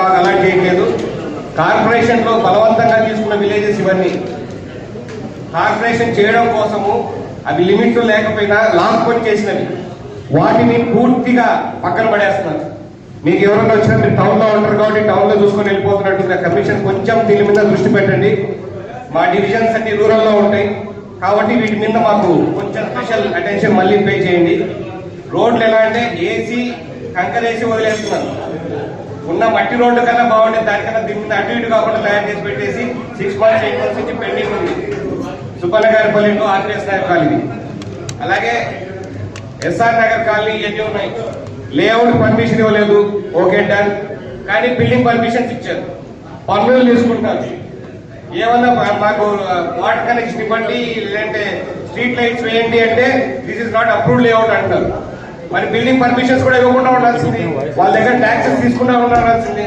మాకు అలాంటి చేయలేదు. కార్పొరేషన్లో బలవంతంగా తీసుకున్న విలేజెస్ ఇవన్నీ కార్పొరేషన్ చేయడం కోసము అవి లిమిట్ లేకపోయినా లాక్కొని చేసినవి, వాటిని పూర్తిగా పక్కన పడేస్తున్నారు. మీకు ఎవరైనా వచ్చినా మీరు టౌన్లో ఉంటారు కాబట్టి టౌన్లో చూసుకొని వెళ్ళిపోతున్నట్టు కమిషన్ కొంచెం దీని మీద దృష్టి పెట్టండి. మా డివిజన్స్ అన్ని రూరల్లో ఉంటాయి కాబట్టి వీటి మీద మాకు కొంచెం స్పెషల్ అటెన్షన్ మళ్ళీ పే చేయండి. రోడ్లు ఎలా అంటే ఏసీ కంకరేసి వదిలేస్తున్నారు. ఉన్న మట్టి రోడ్డు కన్నా బాగుండేది, దానికన్నా దీని మీద అటు ఇటు కాకుండా తయారు చేసి పెట్టేసి 6 months 8 months నుంచి పెండింగ్ ఉంది. సుబ్బన్న గారి పల్లి టు ఆర్ఎస్ నగర్ కాలనీ, అలాగే ఎస్ఆర్ నగర్ కాలనీ ఇవన్నీ ఉన్నాయి. లేఅవుట్ పర్మిషన్ ఇవ్వలేదు, ఓకే డన్, కానీ బిల్డింగ్ పర్మిషన్స్ ఇచ్చారు, పన్నులు తీసుకుంటారు. ఏమన్నా మాకు వాటర్ కనెక్షన్ ఇవ్వండి లేదంటే స్ట్రీట్ లైట్స్ వేయండి అంటే this is not approved layout అంటారు. మరి బిల్డింగ్ పర్మిషన్స్ కూడా ఇవ్వకుండా ఉండాల్సింది, వాళ్ళ దగ్గర ట్యాక్సెస్ తీసుకున్నా ఉండాల్సింది.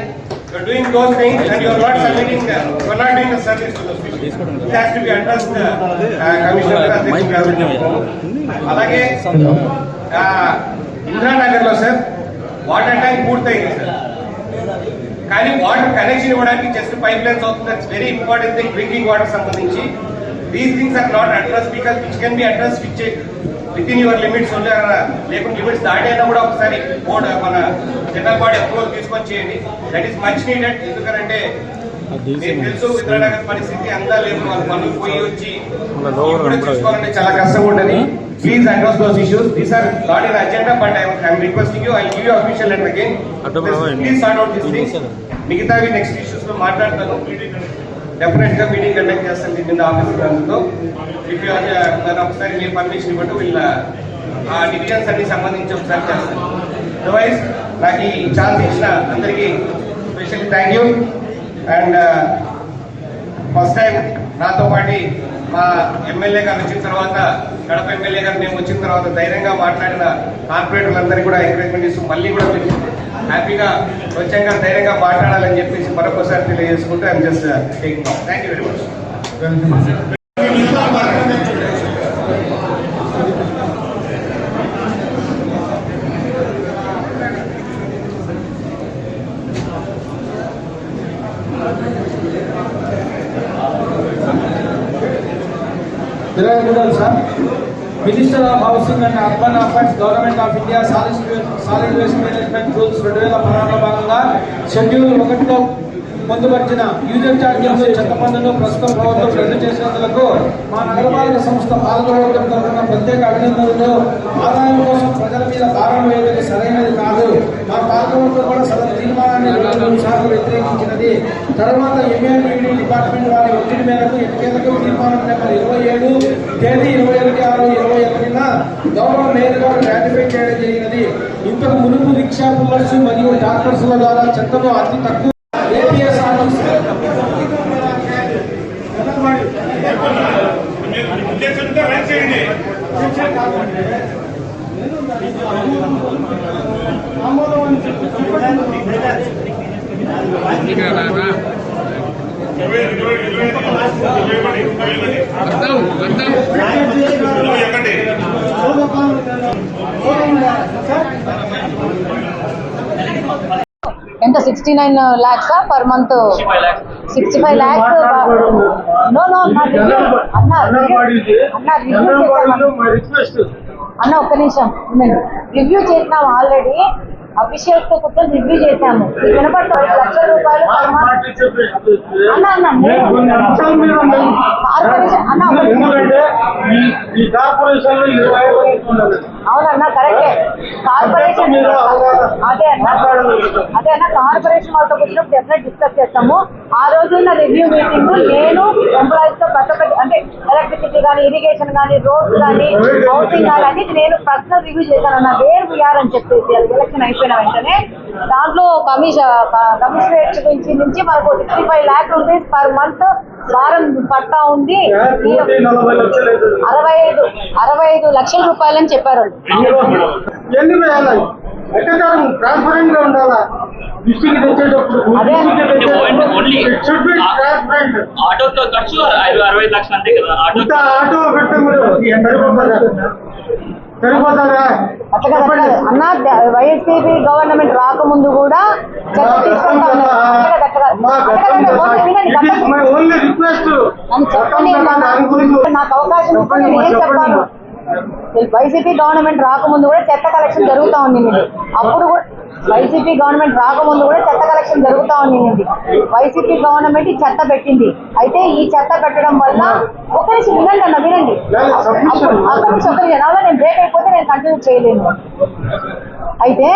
Doing those things and you're not submitting, you're not doing the service to the people. It has to be addressed commissioner. అలాగే ఇంద్రానగర్ లో సార్ వాటర్ ట్యాంక్ పూర్తయింది సార్, కానీ వాటర్ కనెక్షన్ ఇవ్వడానికి జస్ట్ పైప్ లైన్స్ అవుతుంది. That's very important thing drinking water సంబంధించి. These things are not address because which can be address within your limits. లేకుంటే limits దాటైనా కూడా ఒకసారి బోర్డు మన జనరల్ బాడీ అప్రూవల్ తీసుకొని చేయండి. That is much needed. ఎందుకంటే మీకు తెలుసు ఇంద్రానగర్ పరిస్థితి అంతా లేదు, వాళ్ళు పనులు పోయి వచ్చి చూసుకోవాలంటే చాలా కష్టంగా ఉంటుంది. Please address those issues. These are not in agenda, but I am requesting you. I will give you official letter again. Please sort out these things. మిగతావి నెక్స్ట్ ఇష్యూస్ లో మాట్లాడతాను. డెఫినెట్ గా మీటింగ్ కండక్ట్ చేస్తాను దీని మీద office అందుతో. If దాని ఒకసారి మీరు పర్మిషన్ ఇవ్వటం వీళ్ళ ఆ డివిజన్స్ అన్ని సంబంధించి ఒకసారి చేస్తాను. అదర్వైజ్ నాకు ఈ ఛాన్స్ ఇచ్చిన అందరికీ specially thank you. And first time నాతో పాటు మా ఎమ్మెల్యే గారు వచ్చిన తర్వాత, కడప ఎమ్మెల్యే గారు మేము వచ్చిన తర్వాత ధైర్యంగా మాట్లాడిన కార్పొరేటర్లందరికీ కూడా ఎంకరేజ్మెంట్ ఇస్తూ మళ్ళీ కూడా హ్యాపీగా స్వచ్ఛంగా ధైర్యంగా మాట్లాడాలని చెప్పేసి మరొకసారి తెలియజేసుకుంటూ I'm just taking of. Thank you very much. Sir, Minister of Housing and Urban Affairs, Government of India, Solid Waste Management Rules 2016 భాగంగా షెడ్యూల్ 1లో పొందుపరిచిన యూజర్ ఛార్జీలు చెత్త పన్నును ప్రస్తుతం ప్రభుత్వం రద్దు చేసినందుకు మా నగరపాలక సంస్థ పాలకవర్గం తరఫున ప్రత్యేక అభినందనలు. ఆదాయం కోసం ప్రజల మీద భారం వేయడం సరైనది కాదు. మా పాలకవర్గం కూడా సదరు తీర్మానాన్ని 2 సార్లు వ్యతిరేకించినది. తర్వాత ఎంఏబిడి డిపార్ట్మెంట్ వారి ఒత్తిడి మేరకు ఎన్నికలకు తీర్మానం నెంబర్ 27 తేదీ 21/6/2021 గౌరవ మేయర్ గారు రాటిఫై చేయడం జరిగినది. ఇంతకు మునుపు రిక్షా పుల్లర్స్ మరియు డాక్టర్స్ల ద్వారా చెత్తను అతి తక్కువ ఎంత 69 lakhs పర్ మంత్? 65 lakhs. అన్న ఒక్క నిమిషం రివ్యూ చేసినాము ఆల్రెడీ. అఫీషియల్స్ తో కూర్చొని రివ్యూ చేశాము. వినపడుతుంది 5 లక్షల రూపాయలు పర్ మంత్. అవునన్నా కరెక్టే. కార్పొరేషన్ అదే అన్న కార్పొరేషన్ వాళ్ళతో కూర్చున్నప్పుడు డెఫినెట్ డిస్కస్ చేస్తాము. ఆ రోజున్న రివ్యూ మీటింగ్ నేను ఎంప్లాయీస్ తో అంటే ఎలక్ట్రిసిటీ కానీ, ఇరిగేషన్ కానీ, రోడ్స్ కానీ, హౌసింగ్ కానీ అన్ని నేను పర్సనల్ రివ్యూ చేశాను అన్న. వేర్ వీఆర్ అని చెప్పేసి ఎలక్షన్ అయిపోయిన వెంటనే దాంట్లో కమిషనరేట్ నుంచి మనకు 65 lakh rupees పర్ మంత్ వారం పట్టా ఉంది. 65 లక్షల రూపాయలు అని చెప్పారు. ఆటోతో ఖర్చు 65 లక్షలు అంతే కదా. ఆటో సరిపోతారా? అట్లా అన్న వైఎస్పీ గవర్నమెంట్ రాకముందు కూడా చెత్త తీసుకుంటా ఉన్నారు. నాకు అవకాశం ఇవ్వండి, నేను ఏం చెప్తాను. వైసీపీ గవర్నమెంట్ రాకముందు కూడా చెత్త కలెక్షన్ జరుగుతూ ఉంది. అప్పుడు కూడా వైసీపీ గవర్నమెంట్ రాకముందు కూడా చెత్త కలెక్షన్ జరుగుతూ ఉంది. వైసీపీ గవర్నమెంట్ ఈ చెత్త పెట్టింది. అయితే ఈ చెత్త పెట్టడం వల్ల ఒక నిమిషం వినండి అన్న, వినండి. అక్కడి నుంచి ఒకరి జనాభా నేను బ్రేక్ అయిపోతే నేను కంటిన్యూ చేయలేను. అయితే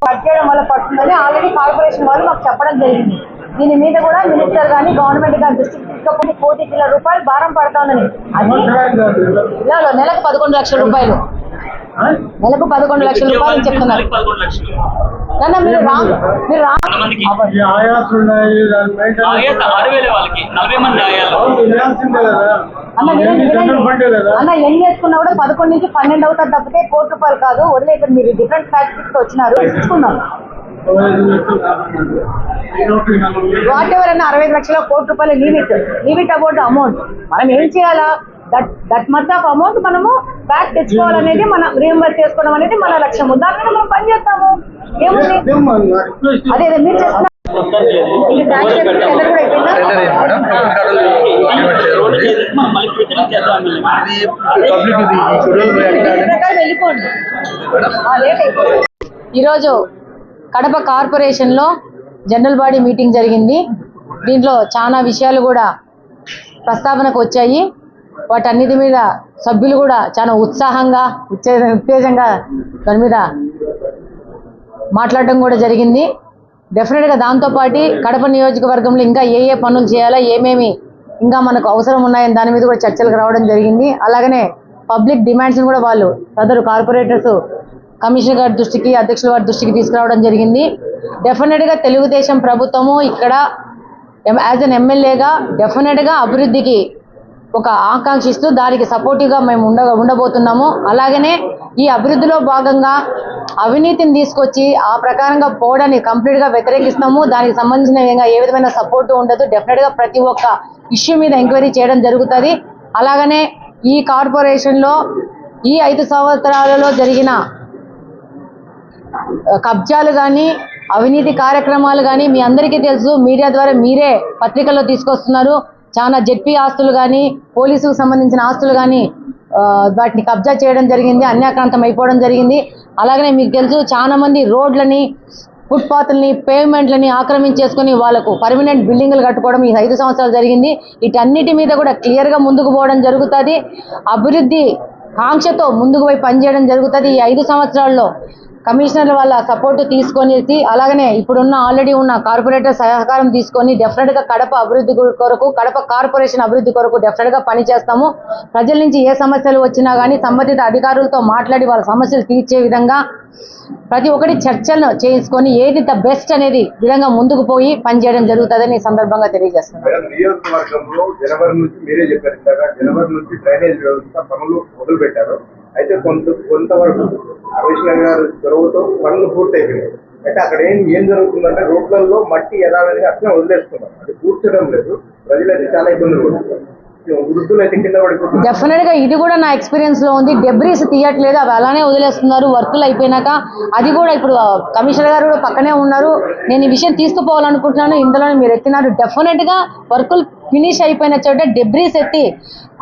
కట్ చేయడం వల్ల పడుతుందని ఆల్రెడీ కార్పొరేషన్ వాళ్ళు మాకు చెప్పడం జరిగింది. దీని మీద కూడా మినిస్టర్ కానీ గవర్నమెంట్ కానీ దృష్టికి తీసుకపోతే ₹1,00,00,000 భారం పడుతోందని. అది నెలకు 11 లక్షల రూపాయలు, నెలకు 11 లక్షల రూపాయలు చెప్తున్నారు. నన్న మీరు అన్న ఎన్ని వేసుకున్నా కూడా 11 నుంచి 12 అవుతారు తప్పితే ₹1,00,00,000 కాదు. వదిలే, ఇక్కడ మీరు డిఫరెంట్ ఫ్యాక్టరీస్ వచ్చినారు, ఇచ్చుకున్నాం. వాట్ ఎవర్ అన్న 65 లక్షల ₹1,00,00,000 లీవ్ అబౌట్ అమౌంట్. మనం ఏం చేయాలా? దట్ మచ్ ఆఫ్ అమౌంట్ మనము బ్యాక్ తెచ్చుకోవాలనేది, మన రీఎంబర్స్ చేసుకోవడం అనేది మన లక్ష్యము. దాని మీద మనం పని చేస్తాము. ఏముంది అదే మీరు చేస్తున్నారు. ఈరోజు కడప కార్పొరేషన్ లో జనరల్ బాడీ మీటింగ్ జరిగింది. దీంట్లో చాలా విషయాలు కూడా ప్రస్తావనకు వచ్చాయి. వాటన్నిటి మీద సభ్యులు కూడా చాలా ఉత్సాహంగా ఉత్తేజంగా దాని మీద మాట్లాడడం కూడా జరిగింది. డెఫినెట్గా దాంతోపాటు కడప నియోజకవర్గంలో ఇంకా ఏ పనులు చేయాలా, ఏమేమి ఇంకా మనకు అవసరం ఉన్నాయని దాని మీద కూడా చర్చలకు రావడం జరిగింది. అలాగనే పబ్లిక్ డిమాండ్స్ని కూడా వాళ్ళు సదరు కార్పొరేటర్స్ కమిషనర్ గారి దృష్టికి, అధ్యక్షుల వారి దృష్టికి తీసుకురావడం జరిగింది. డెఫినెట్గా తెలుగుదేశం ప్రభుత్వము ఇక్కడ యాజ్ అన్ ఎమ్మెల్యేగా డెఫినెట్గా అభివృద్ధికి ఒక ఆకాంక్షిస్తూ దానికి సపోర్టివ్గా మేము ఉండబోతున్నాము. అలాగనే ఈ అభివృద్ధిలో భాగంగా అవినీతిని తీసుకొచ్చి ఆ ప్రకారంగా పోవడాన్ని కంప్లీట్గా వ్యతిరేకిస్తాము. దానికి సంబంధించిన ఏ విధమైన సపోర్టు ఉండదు. డెఫినెట్గా ప్రతి ఒక్క ఇష్యూ మీద ఎంక్వైరీ చేయడం జరుగుతుంది. అలాగనే ఈ కార్పొరేషన్లో ఈ 5 సంవత్సరాలలో జరిగిన కబ్జాలు కానీ అవినీతి కార్యక్రమాలు కానీ మీ అందరికీ తెలుసు. మీడియా ద్వారా మీరే పత్రికల్లో తీసుకొస్తున్నారు. చాలా జెడ్పీ ఆస్తులు కానీ పోలీసుకు సంబంధించిన ఆస్తులు కానీ వాటిని కబ్జా చేయడం జరిగింది, అన్యాక్రాంతం అయిపోవడం జరిగింది. అలాగనే మీకు తెలుసు చాలా మంది రోడ్లని, ఫుట్పాత్లని, పేమెంట్లని ఆక్రమించేసుకుని వాళ్ళకు పర్మనెంట్ బిల్డింగ్లు కట్టుకోవడం ఈ 5 సంవత్సరాలు జరిగింది. వీటన్నిటి మీద కూడా క్లియర్గా ముందుకు పోవడం జరుగుతుంది. అభివృద్ధి కాంక్షతో ముందుకు పోయి పనిచేయడం జరుగుతుంది. ఈ 5 సంవత్సరాల్లో కమిషనర్ల వాళ్ళ సపోర్టు తీసుకొని, అలాగనే ఇప్పుడున్న ఆల్రెడీ ఉన్న కార్పొరేటర్ సహకారం తీసుకొని డెఫినెట్గా కడప అభివృద్ధి కొరకు, కడప కార్పొరేషన్ అభివృద్ధి కొరకు డెఫినెట్గా పనిచేస్తాము. ప్రజల నుంచి ఏ సమస్యలు వచ్చినా కానీ సంబంధిత అధికారులతో మాట్లాడి వాళ్ళ సమస్యలు తీర్చే విధంగా ప్రతి ఒక్కటి చర్చలను చేసుకొని ఏది ద బెస్ట్ అనేది విధంగా ముందుకు పోయి పనిచేయడం జరుగుతుందని ఈ సందర్భంగా తెలియజేస్తున్నాను. నియోజకవర్గంలో జనవరి నుంచి మీరే చెప్పారు, జనవరి నుంచి డ్రైనేజ్ వ్యవస్థ పనులు మొదలు పెట్టారు. అయితే కొంతవరకు కమిషనర్ గారు చొరవతో పనులు పూర్తయిపోయినాయి. అయితే అక్కడ ఏం జరుగుతుందంటే రోడ్లలో మట్టి యథావిధిగా అట్లా వదిలేస్తున్నారు. అది పూడ్చడం లేదు. ప్రజలైతే చాలా ఇబ్బందులు పడుతున్నారు. డెఫినెట్ గా ఇది కూడా నా ఎక్స్పీరియన్స్ లో ఉంది. డెబ్రీస్ తీయట్లేదు, అవి అలానే వదిలేస్తున్నారు. వర్కులు అయిపోయినాక అది కూడా ఇప్పుడు కమిషనర్ గారు కూడా పక్కనే ఉన్నారు. నేను ఈ విషయం తీసుకుపోవాలనుకుంటున్నాను. ఇందులోనే మీరు ఎత్తినారు. డెఫినెట్ గా వర్కులు ఫినిష్ అయిపోయిన చోట డెబ్రీస్ ఎత్తి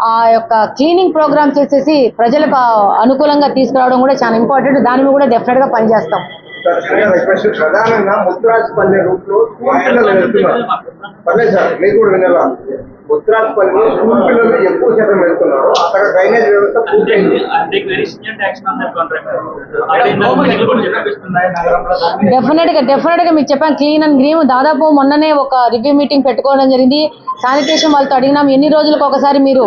ఆ యొక్క క్లీనింగ్ ప్రోగ్రామ్ చేసేసి ప్రజలకు అనుకూలంగా తీసుకురావడం కూడా చాలా ఇంపార్టెంట్. దాని మీద కూడా డెఫినెట్ గా పనిచేస్తాం. ప్రధానంగా ముద్రాజ్పల్లి రూట్ లో పర్లేదు సార్, మీకు కూడా వినాలా? ముద్రాజ్పల్లి స్కూల్ పిల్లలు ఎక్కువ శాతం వెళ్తున్నారు. అక్కడ డ్రైనేజ్ వ్యవస్థ పూర్తయింది. డెఫినెట్ గా మీకు చెప్పాను, క్లీన్ అండ్ గ్రీన్. దాదాపు మొన్ననే ఒక రివ్యూ మీటింగ్ పెట్టుకోవడం జరిగింది. శానిటేషన్ వాళ్ళతో అడిగినాం, ఎన్ని రోజులకు ఒకసారి మీరు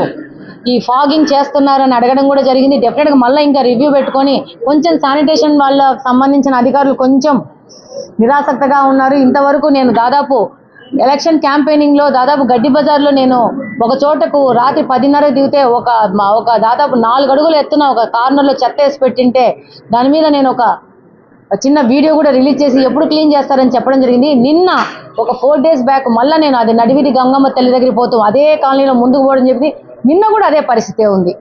ఈ ఫాగింగ్ చేస్తున్నారని అడగడం కూడా జరిగింది. డెఫినెట్గా మళ్ళీ ఇంకా రివ్యూ పెట్టుకొని కొంచెం శానిటేషన్ వాళ్ళ సంబంధించిన అధికారులు కొంచెం నిరాసక్తగా ఉన్నారు. ఇంతవరకు నేను దాదాపు ఎలక్షన్ క్యాంపెయినింగ్ లో దాదాపు గడ్డి బజార్లో నేను ఒక చోటకు రాత్రి 10:30 దిగితే ఒక దాదాపు 4 అడుగులు ఎత్తున ఒక కార్నర్లో చెత్త వేసి పెట్టింటే దాని మీద నేను ఒక చిన్న వీడియో కూడా రిలీజ్ చేసి ఎప్పుడు క్లీన్ చేస్తారని చెప్పడం జరిగింది. నిన్న ఒక 4 days బ్యాక్ మళ్ళీ నేను అది నడివిది గంగమ్మ తల్లి దగ్గరికి పోతూ అదే కాలనీలో ముందుకు పోవడం చెప్పింది. నిన్న కూడా అదే పరిస్థితే ఉంది.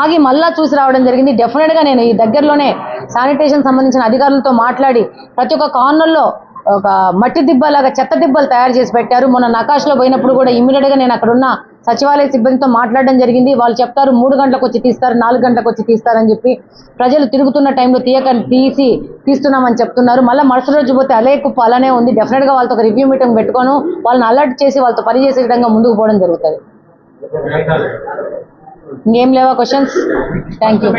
ఆగి మళ్ళా చూసి రావడం జరిగింది. డెఫినెట్గా నేను ఈ దగ్గరలోనే శానిటేషన్ సంబంధించిన అధికారులతో మాట్లాడి ప్రతి ఒక్క కార్నర్లో ఒక మట్టి దిబ్బలాగా చెత్త దిబ్బలు తయారు చేసి పెట్టారు. మొన్న నకాష్లో పోయినప్పుడు కూడా ఇమ్మీడియట్గా నేను అక్కడ ఉన్న సచివాలయ సిబ్బందితో మాట్లాడడం జరిగింది. వాళ్ళు చెప్తారు 3 గంటలకు వచ్చి తీస్తారు, 4 గంటలకు వచ్చి తీస్తారని చెప్పి ప్రజలు తిరుగుతున్న టైంలో తీస్తున్నామని చెప్తున్నారు. మళ్ళీ మరుసటి రోజు పోతే అలే కుప్ప అలానే ఉంది. డెఫినెట్గా వాళ్ళతో ఒక రివ్యూ మీటింగ్ పెట్టుకోను వాళ్ళని అలర్ట్ చేసి వాళ్ళతో పనిచేసే విధంగా ముందుకు పోవడం జరుగుతుంది. ఇంకేం లేవా క్వశ్చన్స్? Thank you.